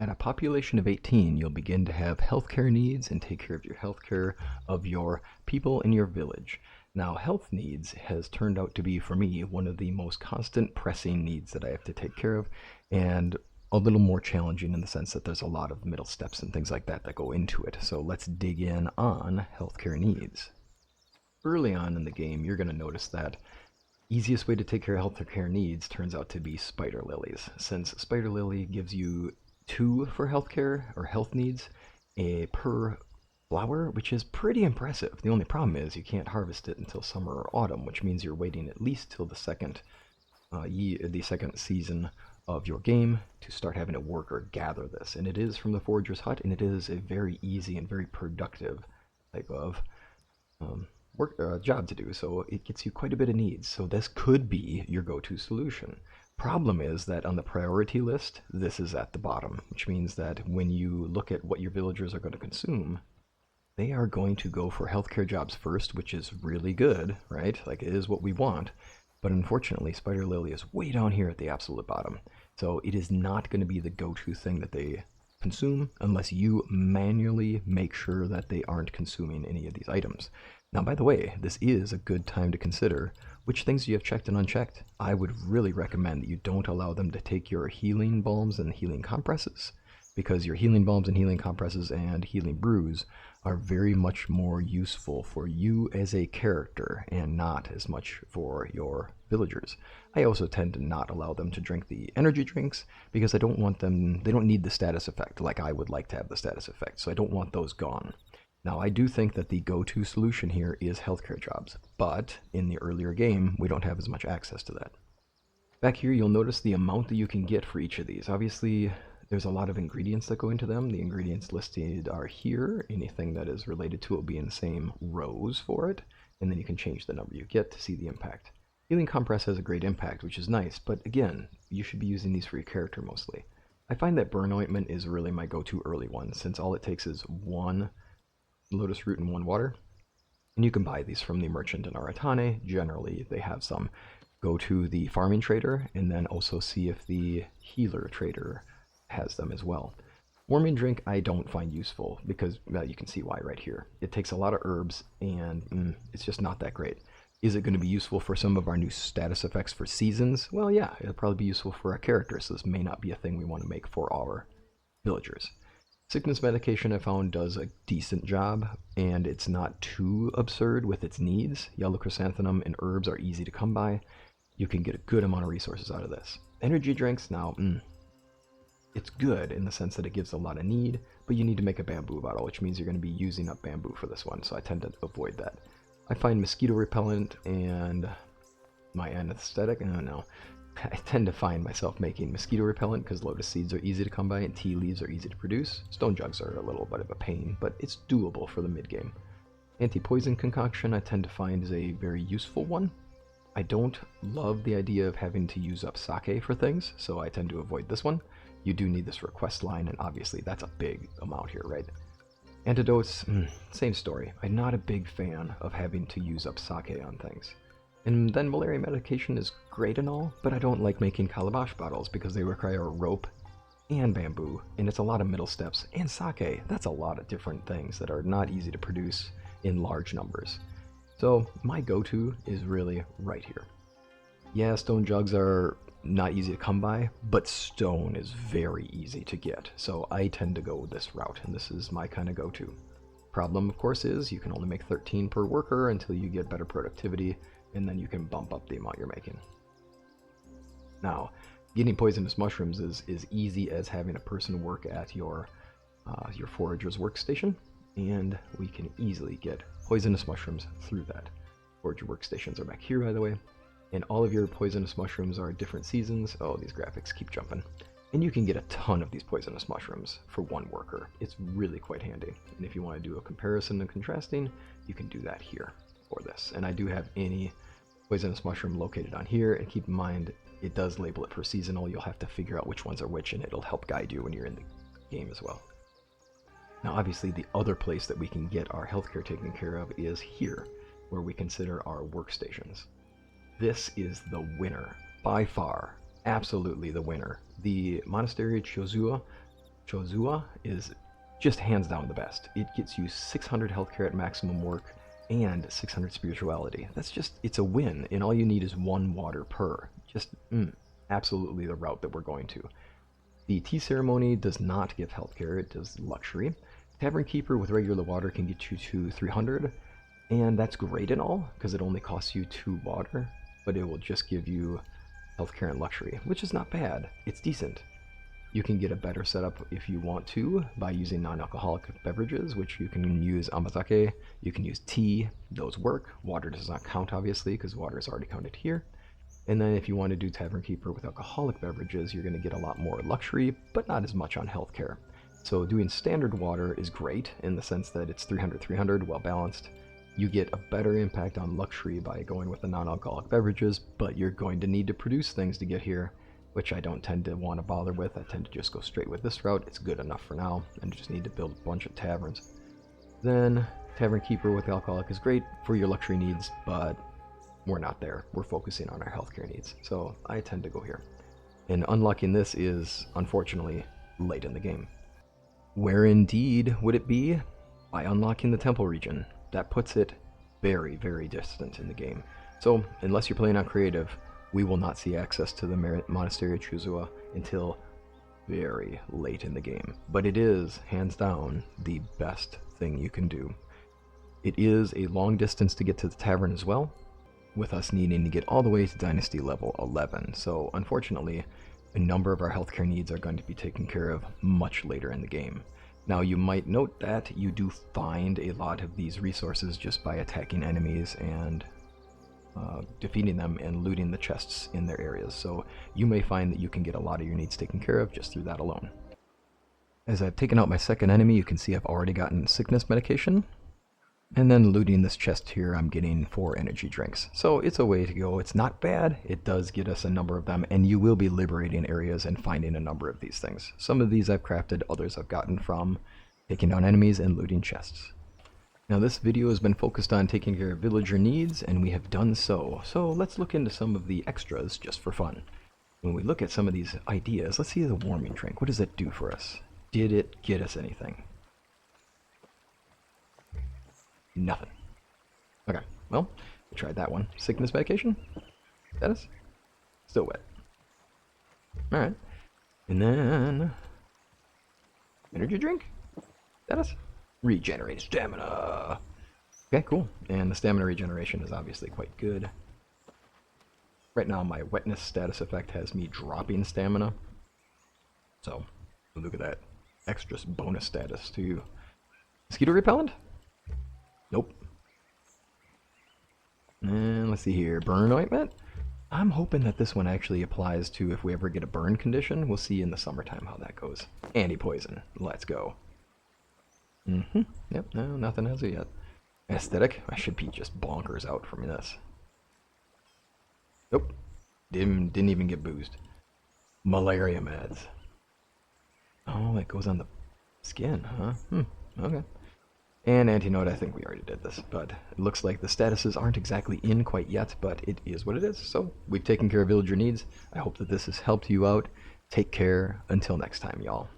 At a population of 18, you'll begin to have healthcare needs and take care of your healthcare of your people in your village. Now, health needs has turned out to be, for me, one of the most constant pressing needs that I have to take care of, and a little more challenging in the sense that there's a lot of middle steps and things like that that go into it. So let's dig in on healthcare needs. Early on in the game, you're going to notice that easiest way to take care of healthcare needs turns out to be spider lilies, since spider lily gives you two for healthcare or health needs per flower, which is pretty impressive. The only problem is you can't harvest it until summer or autumn, which means you're waiting at least till the second season of your game to start having to work or gather this. And it is from the forager's hut, and it is a very easy and very productive type of job to do, so it gets you quite a bit of needs. So this could be your go-to solution. Problem is that on the priority list, this is at the bottom, which means that when you look at what your villagers are going to consume, they are going to go for healthcare jobs first, which is really good, right? Like, it is what we want. But unfortunately, spider lily is way down here at the absolute bottom. So it is not going to be the go-to thing that they consume unless you manually make sure that they aren't consuming any of these items. Now, by the way, this is a good time to consider which things you have checked and unchecked. I would really recommend that you don't allow them to take your healing balms and healing compresses, because your healing balms and healing compresses and healing brews are very much more useful for you as a character and not as much for your villagers. I also tend to not allow them to drink the energy drinks because I don't want them, they don't need the status effect like I would like to have the status effect, so I don't want those gone. Now, I do think that the go-to solution here is healthcare jobs, but in the earlier game, we don't have as much access to that. Back here, you'll notice the amount that you can get for each of these. Obviously, there's a lot of ingredients that go into them. The ingredients listed are here. Anything that is related to it will be in the same rows for it, and then you can change the number you get to see the impact. Healing Compress has a great impact, which is nice, but again, you should be using these for your character mostly. I find that Burn Ointment is really my go-to early one, since all it takes is one lotus root and one water, and you can buy these from the merchant in Aratane. Generally, they have some. Go to the farming trader, and then also see if the healer trader has them as well. Warming drink I don't find useful because, well, you can see why right here. It takes a lot of herbs, and it's just not that great. Is it going to be useful for some of our new status effects for seasons? Well, yeah, it'll probably be useful for our characters, so this may not be a thing we want to make for our villagers. Sickness medication I found does a decent job, and it's not too absurd with its needs. Yellow chrysanthemum and herbs are easy to come by. You can get a good amount of resources out of this. Energy drinks, now, it's good in the sense that it gives a lot of need, but you need to make a bamboo bottle, which means you're going to be using up bamboo for this one, so I tend to avoid that. I find mosquito repellent and my anesthetic, I don't know. I tend to find myself making mosquito repellent because lotus seeds are easy to come by and tea leaves are easy to produce. Stone jugs are a little bit of a pain, but it's doable for the mid-game. Anti-poison concoction I tend to find is a very useful one. I don't love the idea of having to use up sake for things, so I tend to avoid this one. You do need this for a quest line, and obviously that's a big amount here, right? Antidotes, same story. I'm not a big fan of having to use up sake on things. And then malaria medication is great and all, but I don't like making calabash bottles because they require a rope and bamboo, and it's a lot of middle steps. And sake, that's a lot of different things that are not easy to produce in large numbers. So my go-to is really right here. Yeah, stone jugs are not easy to come by, but stone is very easy to get, so I tend to go this route, and this is my kind of go-to. Problem, of course, is you can only make 13 per worker until you get better productivity, and then you can bump up the amount you're making. Now, getting poisonous mushrooms is as easy as having a person work at your forager's workstation, and we can easily get poisonous mushrooms through that. Forager workstations are back here, by the way, and all of your poisonous mushrooms are different seasons. Oh, these graphics keep jumping. And you can get a ton of these poisonous mushrooms for one worker. It's really quite handy. And if you want to do a comparison and contrasting, you can do that here for this. And I do have any poisonous mushroom located on here, and keep in mind, it does label it per seasonal. You'll have to figure out which ones are which, and it'll help guide you when you're in the game as well. Now, obviously, the other place that we can get our healthcare taken care of is here, where we consider our workstations. This is the winner, by far, absolutely the winner. The Monastery Chozua Chozua is just hands down the best. It gets you 600 healthcare at maximum work and 600 spirituality. That's just, it's a win, and all you need is 1 water per. Just absolutely the route that we're going to. The tea ceremony does not give healthcare, it does luxury. Tavern Keeper with regular water can get you to 300, and that's great and all, because it only costs you 2 water, but it will just give you healthcare and luxury, which is not bad. It's decent. You can get a better setup if you want to by using non-alcoholic beverages, which you can use amazake, you can use tea, those work. Water does not count, obviously, because water is already counted here. And then if you want to do Tavern Keeper with alcoholic beverages, you're going to get a lot more luxury, but not as much on healthcare. So doing standard water is great in the sense that it's 300-300, well balanced. You get a better impact on luxury by going with the non-alcoholic beverages, but you're going to need to produce things to get here, which I don't tend to want to bother with. I tend to just go straight with this route. It's good enough for now, and just need to build a bunch of taverns. Then Tavern Keeper with alcoholic is great for your luxury needs, but we're not there. We're focusing on our healthcare needs, so I tend to go here. And unlocking this is, unfortunately, late in the game. Where indeed would it be? By unlocking the temple region. That puts it very, very distant in the game. So, unless you're playing on creative, we will not see access to the Monastery of Chuzua until very late in the game. But it is, hands down, the best thing you can do. It is a long distance to get to the tavern as well, with us needing to get all the way to Dynasty level 11. So, unfortunately, a number of our healthcare needs are going to be taken care of much later in the game. Now, you might note that you do find a lot of these resources just by attacking enemies and defeating them and looting the chests in their areas, so you may find that you can get a lot of your needs taken care of just through that alone. As I've taken out my second enemy, you can see I've already gotten sickness medication, and then looting this chest here, I'm getting 4 energy drinks. So it's a way to go. It's not bad. It does get us a number of them, and you will be liberating areas and finding a number of these things. Some of these I've crafted, others I've gotten from taking down enemies and looting chests. Now this video has been focused on taking care of villager needs, and we have done so. So let's look into some of the extras just for fun. When we look at some of these ideas, let's see the warming drink. What does it do for us? Did it get us anything? Nothing. Okay, well, we tried that one. Sickness medication? Status? Still wet. Alright. And then... energy drink? Status? Regenerate stamina. Okay, cool. And the stamina regeneration is obviously quite good. Right now, my wetness status effect has me dropping stamina. So, look at that. Extra bonus status to mosquito repellent? Nope. And let's see here. Burn ointment? I'm hoping that this one actually applies to if we ever get a burn condition. We'll see in the summertime how that goes. Anti-poison. Let's go. Yep, no, nothing has it yet. Aesthetic? I should be just bonkers out from this. Nope. Didn't even get boozed. Malaria meds. Oh, it goes on the skin, huh? Okay. And antidote, I think we already did this, but it looks like the statuses aren't exactly in quite yet, but it is what it is. So, we've taken care of villager needs. I hope that this has helped you out. Take care. Until next time, y'all.